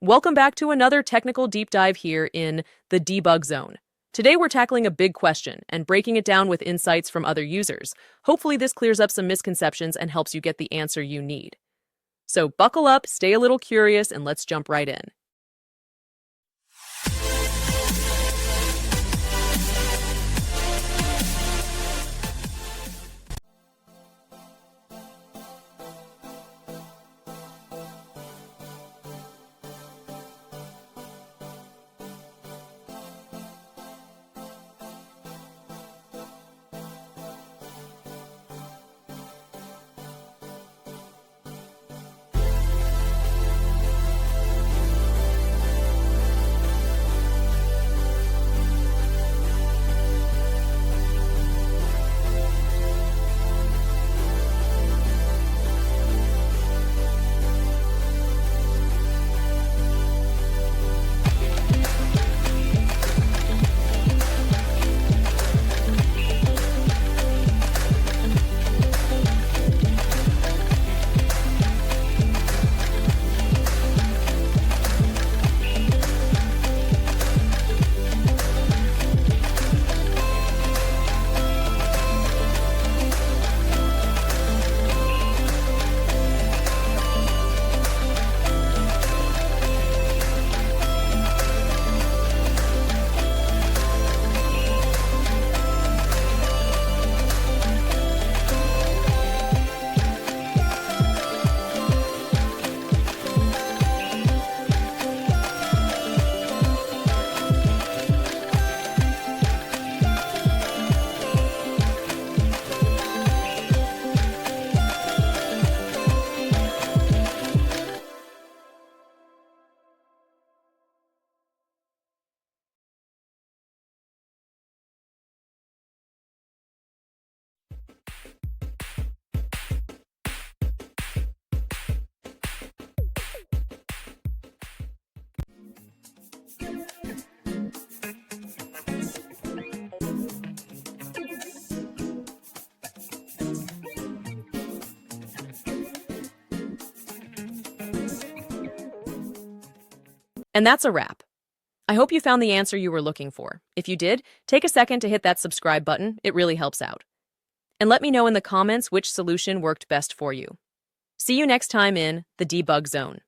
Welcome back to another technical deep dive here in the debug zone. Today we're tackling a big question and breaking it down with insights from other users. Hopefully this clears up some misconceptions and helps you get the answer you need. So buckle up, stay a little curious, and let's jump right in. And that's a wrap. I hope you found the answer you were looking for. If you did, take a second to hit that subscribe button. It really helps out. And let me know in the comments which solution worked best for you. See you next time in the debug zone.